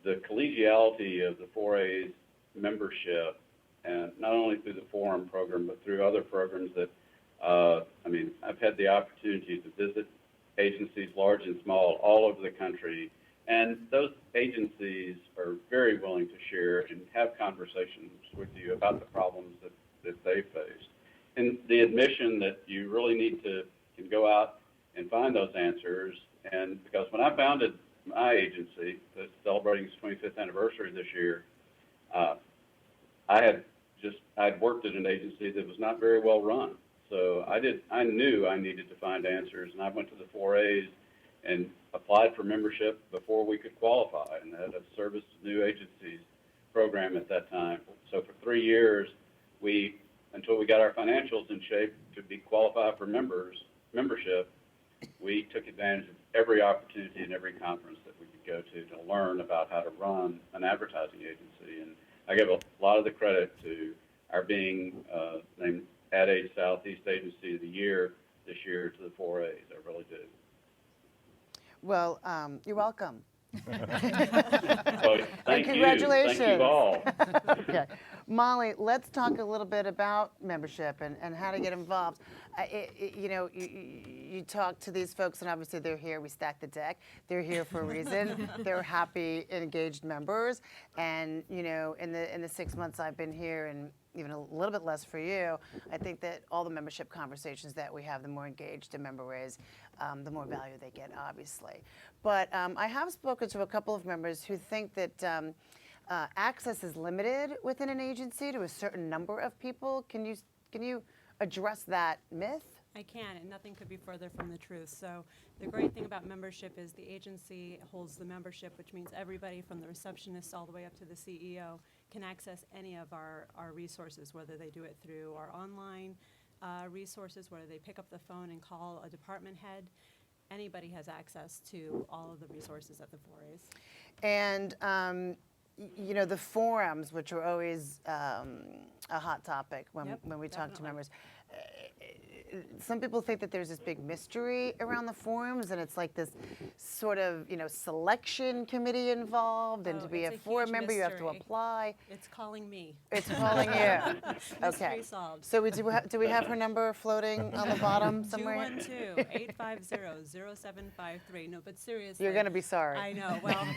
the collegiality of the 4A's membership, and not only through the forum program, but through other programs that, I've had the opportunity to visit agencies, large and small, all over the country, and those agencies are very willing to share and have conversations with you about the problems that they faced. And the admission that you really need to can go out and find those answers, and because when I founded my agency, that's celebrating its 25th anniversary this year, I'd worked at an agency that was not very well run. So I knew I needed to find answers, and I went to the 4A's and applied for membership before we could qualify, and had a service to new agencies program at that time. So for 3 years, until we got our financials in shape to be qualified for membership, we took advantage of every opportunity and every conference that we could go to learn about how to run an advertising agency. And I give a lot of the credit to our being named Ad Age Southeast Agency of the Year this year to the 4A's. I really do. Well, you're welcome. Well, thank congratulations. you all. Okay. Mollie, let's talk a little bit about membership and how to get involved. You talk to these folks, and obviously they're here. We stack the deck. They're here for a reason. They're happy, engaged members. And in the 6 months I've been here, and even a little bit less for you, I think that all the membership conversations that we have, the more engaged a member is, the more value they get, obviously. But I have spoken to a couple of members who think that access is limited within an agency to a certain number of people. Can you address that myth? I can, and nothing could be further from the truth. So the great thing about membership is the agency holds the membership, which means everybody from the receptionist all the way up to the CEO can access any of our resources, whether they do it through our online resources, whether they pick up the phone and call a department head. Anybody has access to all of the resources at the 4A's. And the forums, which are always a hot topic when we talk to members. Some people think that there's this big mystery around the forums, and it's like this sort of selection committee involved, and to be a forum member you have to apply. It's calling me. It's calling you. Okay. Mystery solved. So do we have her number floating on the bottom somewhere? 212-850-0753. No, but seriously. You're going to be sorry. I know. Well,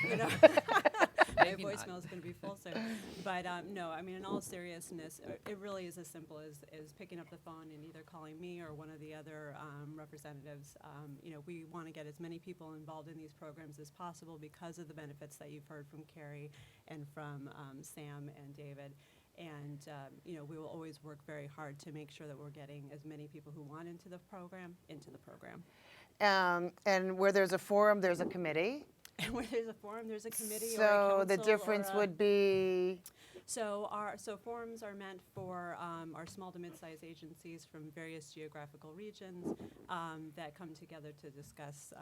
my voicemail is going to be full soon. But no, I mean, in all seriousness, it really is as simple as picking up the phone and either calling me or one of the other representatives. We want to get as many people involved in these programs as possible because of the benefits that you've heard from Cary and from Sam and David. And we will always work very hard to make sure that we're getting as many people who want into the program. And where there's a forum, there's a committee. And where there's a forum, there's a committee or a So council the difference would be? So forums are meant for our small to mid-sized agencies from various geographical regions that come together to discuss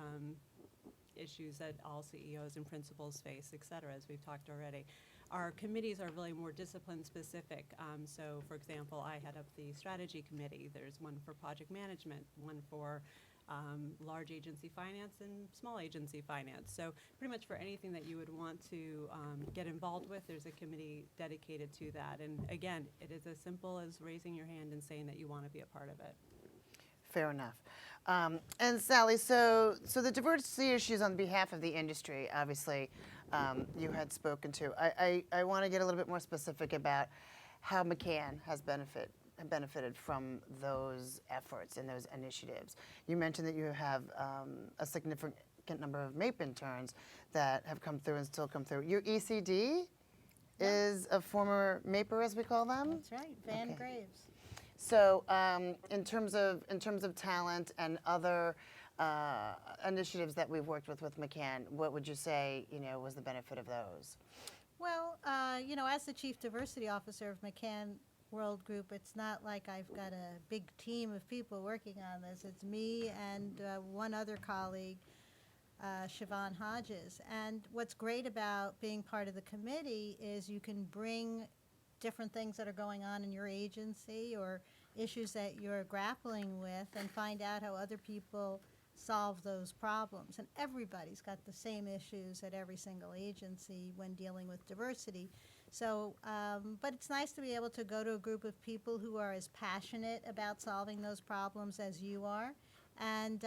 issues that all CEOs and principals face, et cetera, as we've talked already. Our committees are really more discipline specific. So for example, I head up the strategy committee. There's one for project management, one for large agency finance and small agency finance. So pretty much for anything that you would want to get involved with, there's a committee dedicated to that. And again, it is as simple as raising your hand and saying that you want to be a part of it. Fair enough. And Sallie, so the diversity issues on behalf of the industry, obviously, you had spoken to. I want to get a little bit more specific about how McCann has benefited from those efforts and those initiatives. You mentioned that you have a significant number of MAPE interns that have come through and still come through. Your ECD is a former MAPer, as we call them? That's right, Van Graves. So in terms of talent and other initiatives that we've worked with McCann, what would you say was the benefit of those? Well, as the Chief Diversity Officer of McCann WorldGroup, it's not like I've got a big team of people working on this. It's me and one other colleague, Siobhan Hodges. And what's great about being part of the committee is you can bring different things that are going on in your agency or issues that you're grappling with and find out how other people solve those problems. And everybody's got the same issues at every single agency when dealing with diversity. So, but it's nice to be able to go to a group of people who are as passionate about solving those problems as you are and,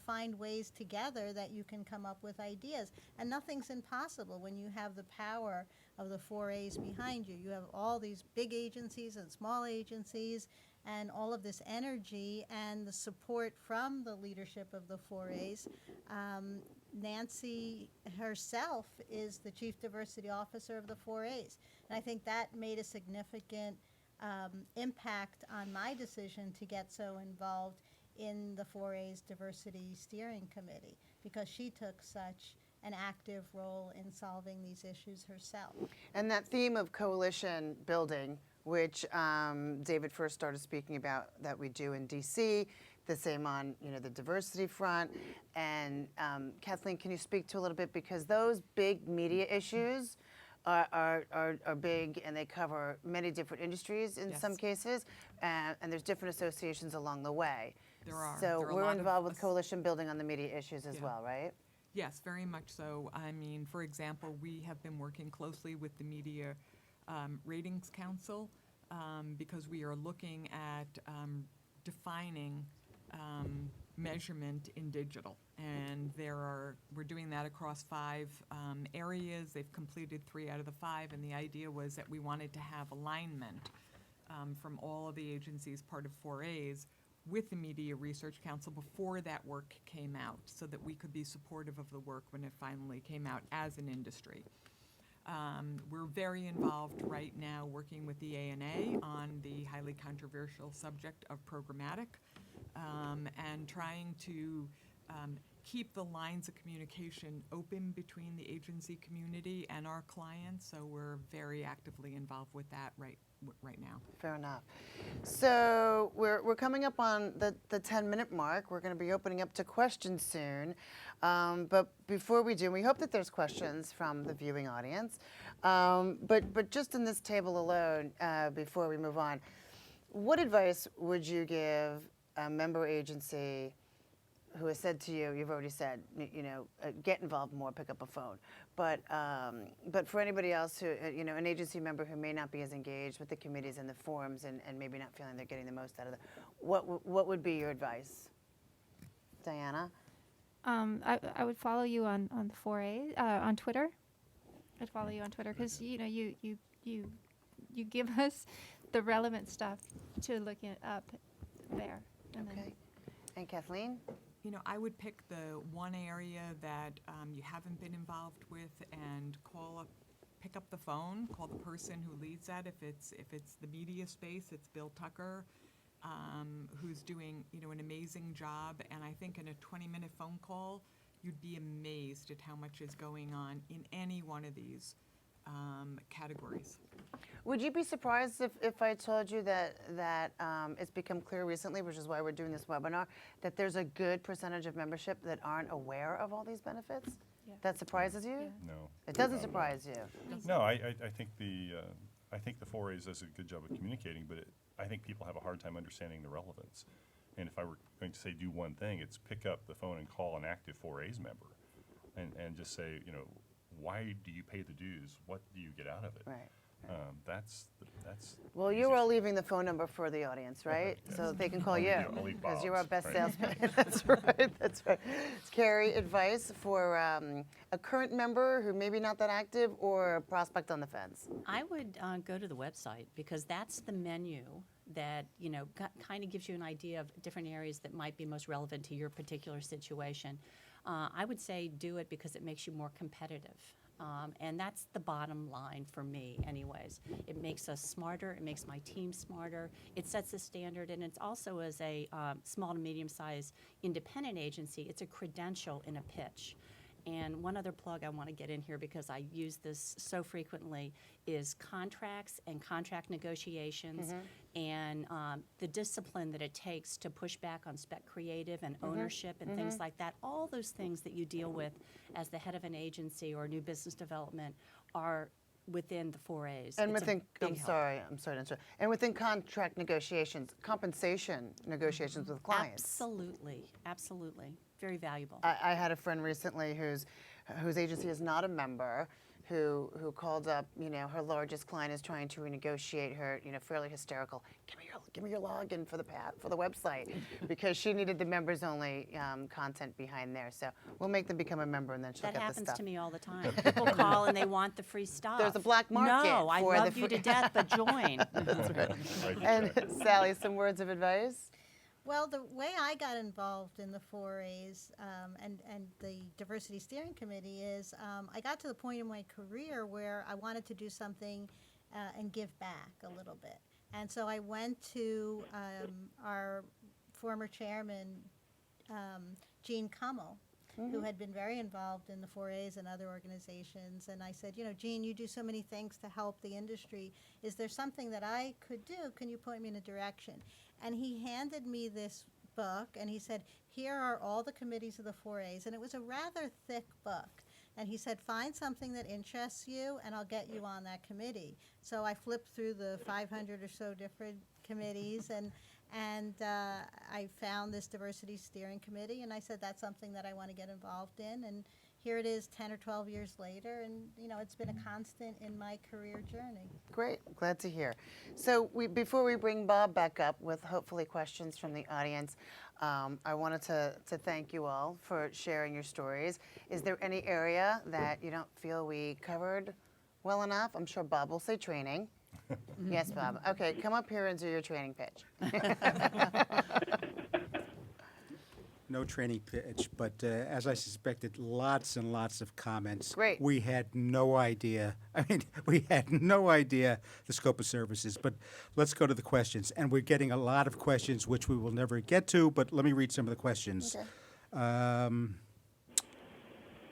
find ways together that you can come up with ideas. And nothing's impossible when you have the power of the 4A's behind you. You have all these big agencies and small agencies and all of this energy and the support from the leadership of the 4A's. Nancy herself is the Chief Diversity Officer of the 4A's. And I think that made a significant impact on my decision to get so involved in the 4A's Diversity Steering Committee because she took such an active role in solving these issues herself. And that theme of coalition building, which David first started speaking about, that we do in DC, the same on the diversity front. And Kathleen, can you speak to a little bit, because those big media issues are big and they cover many different industries in some cases, and there's different associations along the way. There are. So There are a we're lot of involved with us- coalition building on the media issues as well, right? Yes, very much so. I mean, for example, we have been working closely with the Media Ratings Council because we are looking at defining measurement in digital. And we're doing that across 5 areas. They've completed 3 out of the 5, and the idea was that we wanted to have alignment from all of the agencies part of 4A's with the Media Research Council before that work came out, so that we could be supportive of the work when it finally came out as an industry. We're very involved right now working with the ANA on the highly controversial subject of programmatic and trying to keep the lines of communication open between the agency community and our clients. So we're very actively involved with that right now. Fair enough. So we're coming up on the 10-minute mark. We're going to be opening up to questions soon. But before we do, we hope that there's questions from the viewing audience. But just in this table alone, before we move on, what advice would you give a member agency who has said to you, you've already said, get involved more, pick up a phone. But for anybody else who, an agency member who may not be as engaged with the committees and the forums and maybe not feeling they're getting the most out of it, what would be your advice? Diana? I would follow you on the 4A, on Twitter. I'd follow you on Twitter because, you give us the relevant stuff to look it up there. Okay. And Kathleen? I would pick the one area that you haven't been involved with and pick up the phone, call the person who leads that. If it's the media space, it's Bill Tucker, who's doing an amazing job. And I think in a 20-minute phone call, you'd be amazed at how much is going on in any one of these categories. Would you be surprised if I told you that it's become clear recently, which is why we're doing this webinar, that there's a good percentage of membership that aren't aware of all these benefits? Yeah. That surprises you? No. It doesn't surprise you? No, I think the 4A's does a good job of communicating, but I think people have a hard time understanding the relevance. And if I were going to say do one thing, it's pick up the phone and call an active 4A's member and just say, why do you pay the dues? What do you get out of it? Right. That's Well, the you are easiest. leaving the phone number for the audience, right? Yes. So that they can call I'll you, leave- I'll leave because you're our Bob's, best right. salesman. That's right, that's right. Cary, advice for a current member who maybe not that active or a prospect on the fence? I would go to the website because that's the menu that kind of gives you an idea of different areas that might be most relevant to your particular situation. I would say do it because it makes you more competitive. And that's the bottom line for me anyways. It makes us smarter, it makes my team smarter, it sets a standard, and it's also, as a small to medium-sized independent agency, it's a credential in a pitch. And one other plug I want to get in here because I use this so frequently is contracts and contract negotiations and the discipline that it takes to push back on spec creative and ownership and things like that. All those things that you deal with as the head of an agency or new business development are within the 4A's. And It's a within, big I'm help. sorry to interrupt. And within contract negotiations, compensation negotiations with clients. Absolutely, absolutely. Very valuable. I had a friend recently whose agency is not a member, who called up. Her largest client is trying to renegotiate her. Fairly hysterical. Give me your login for the website, because she needed the members only content behind there. So we'll make them become a member, and then she'll That get the happens stuff. to me all the time. People call and they want the free stuff. There's a black market No, I for the love you to death, but join. Right, And Sallie, some words of advice? Well, the way I got involved in the 4A's and the Diversity Steering Committee is I got to the point in my career where I wanted to do something and give back a little bit. And so I went to our former chairman, Gene Kummel, who had been very involved in the 4A's and other organizations. And I said, Gene, you do so many things to help the industry. Is there something that I could do? Can you point me in a direction? And he handed me this book, and he said, here are all the committees of the 4A's. And it was a rather thick book. And he said, find something that interests you, and I'll get you on that committee. So I flipped through the 500 or so different committees, and I found this Diversity Steering Committee, and I said, that's something that I want to get involved in. And here it is 10 or 12 years later, and, it's been a constant in my career journey. Great, glad to hear. So before we bring Bob back up with hopefully questions from the audience, I wanted to thank you all for sharing your stories. Is there any area that you don't feel we covered well enough? I'm sure Bob will say training. Yes, Bob. Okay, come up here and do your training pitch. No training pitch, but as I suspected, lots and lots of comments. Great. We had no idea. We had no idea the scope of services. But let's go to the questions. And we're getting a lot of questions, which we will never get to, but let me read some of the questions. Okay.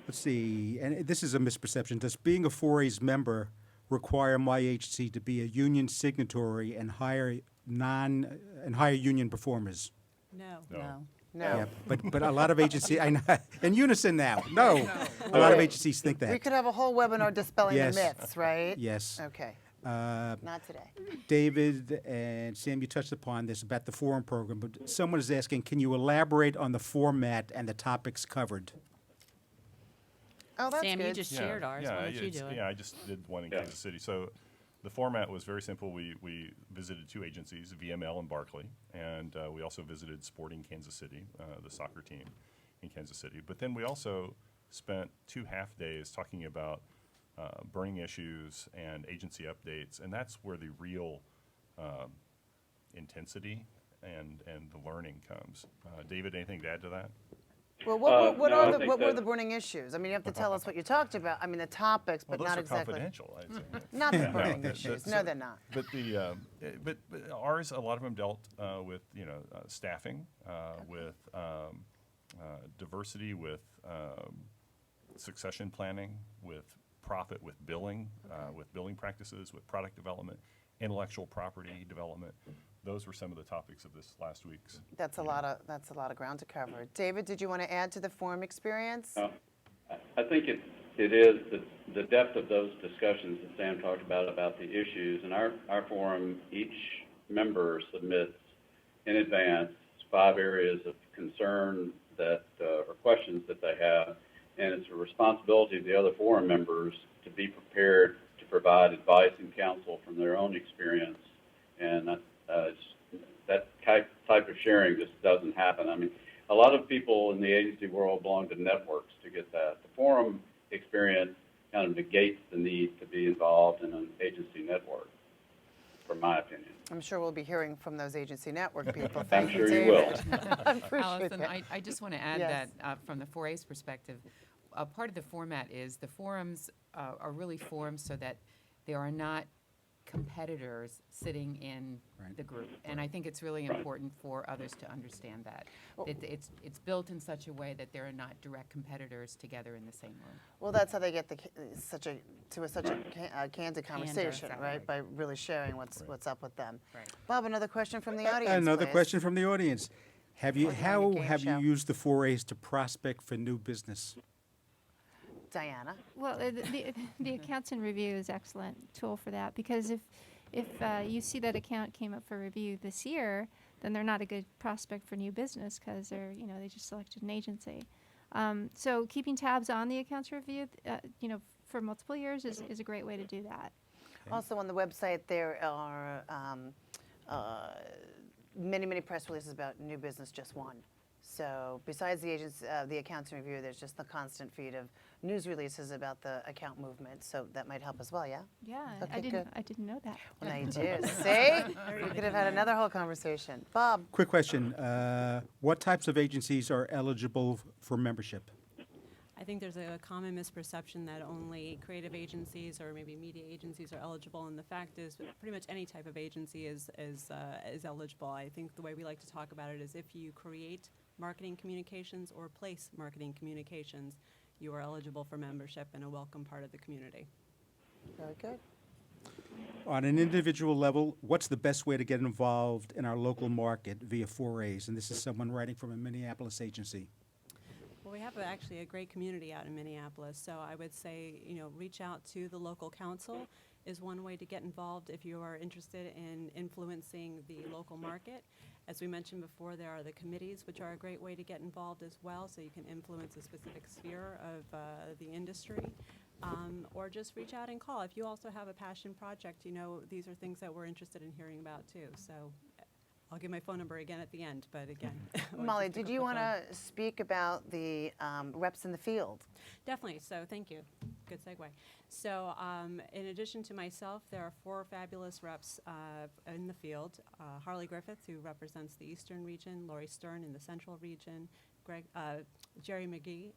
Let's see. And this is a misperception. Does being a 4A's member require my agency to be a union signatory and hire union performers? No. No. No. Yeah, but a lot of agencies, I know, in unison now. No, a lot of agencies think We that. could have a whole webinar dispelling Yes. the myths, right? Yes. Okay, Uh, not today. David and Sam, you touched upon this about the forum program, but someone is asking, can you elaborate on the format and the topics covered? Oh, that's Sam, good. you just shared ours. Why don't you do it? Yeah, I just did one in Yeah. Kansas City. So the format was very simple. We visited two agencies, VML and Barkley, and we also visited Sporting Kansas City, the soccer team in Kansas City. But then we also spent 2 half days talking about burning issues and agency updates, and that's where the real intensity and the learning comes. David, anything to add to that? Well, No, I think what were that- the burning issues? I mean, you have to tell us what you talked about. I mean, the topics, but Well, not those are exactly. confidential. Not the No, burning issues. No, they're not. But but ours, a lot of them dealt with staffing, with diversity, with succession planning, with profit, with billing practices, with product development, intellectual property development. Those were some of the topics of this last week's. That's a lot of ground to cover. David, did you want to add to the forum experience? I think it is the depth of those discussions that Sam talked about the issues. In our forum, each member submits in advance 5 areas of concern that or questions that they have, and it's a responsibility of the other forum members to be prepared to provide advice and counsel from their own experience. And that type of sharing just doesn't happen. I mean, a lot of people in the agency world belong to networks to get that. The forum experience kind of negates the need to be involved in an agency network, from my opinion. I'm sure we'll be hearing from those agency network people. I'm Thank sure you, you will. David. I appreciate Alison, that. I just want to add Yes. that from the 4A's perspective, part of the format is the forums are really forums so that there are not competitors sitting in Right. the group. And I think it's really important for others to understand that. It's built in such a way that there are not direct competitors together in the same room. Well, that's how they get such a candid conversation, exactly. right? By really sharing what's up with them. Right. Bob, another question from the audience, Another please. question from the audience. We're doing a How game have show. you used the 4A's to prospect for new business? Diana. Well, the accounts and review is excellent tool for that, because if you see that account came up for review this year, then they're not a good prospect for new business because they just selected an agency. So keeping tabs on the accounts review, for multiple years is a great way to do that. Also on the website, there are many press releases about new business, just one. So besides the accounts and review, there's just the constant feed of news releases about the account movement. So that might help as well, yeah? Yeah, Okay, I didn't good. know that. Well, now you do. See? We could have had another whole conversation. Bob. Quick question. What types of agencies are eligible for membership? I think there's a common misperception that only creative agencies or maybe media agencies are eligible, and the fact is pretty much any type of agency is eligible. I think the way we like to talk about it is if you create marketing communications or place marketing communications, you are eligible for membership and a welcome part of the community. Very good. On an individual level, what's the best way to get involved in our local market via 4A's? And this is someone writing from a Minneapolis agency. Well, we have actually a great community out in Minneapolis, so I would say, reach out to the local council is one way to get involved if you are interested in influencing the local market. As we mentioned before, there are the committees, which are a great way to get involved as well, so you can influence a specific sphere of the industry. Or just reach out and call. If you also have a passion project, these are things that we're interested in hearing about too. So I'll give my phone number again at the end, but again. Molly, did you want to speak about the reps in the field? Definitely, so thank you. Good segue. So in addition to myself, there are 4 fabulous reps in the field. Harley Griffith, who represents the Eastern region, Lori Stern in the Central region, Jerry McGee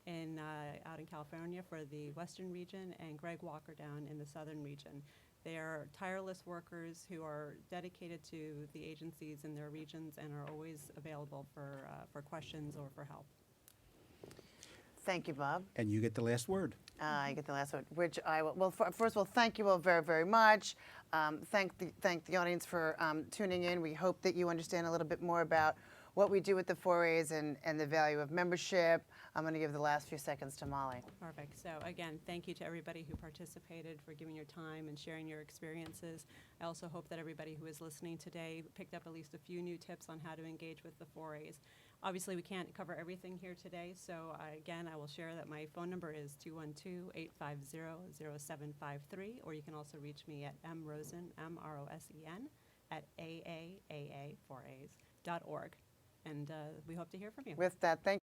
out in California for the Western region, and Greg Walker down in the Southern region. They are tireless workers who are dedicated to the agencies in their regions and are always available for questions or for help. Thank you, Bob. And you get the last word. I get the last word, which I will. Well, first of all, thank you all very, very much. Thank the audience for tuning in. We hope that you understand a little bit more about what we do with the 4A's and the value of membership. I'm going to give the last few seconds to Molly. Perfect. So again, thank you to everybody who participated for giving your time and sharing your experiences. I also hope that everybody who is listening today picked up at least a few new tips on how to engage with the 4A's. Obviously, we can't cover everything here today, so again, I will share that my phone number is 212-850-0753, or you can also reach me at mrosen, M-R-O-S-E-N, at AAAA4A's.org. And we hope to hear from you. With that, thank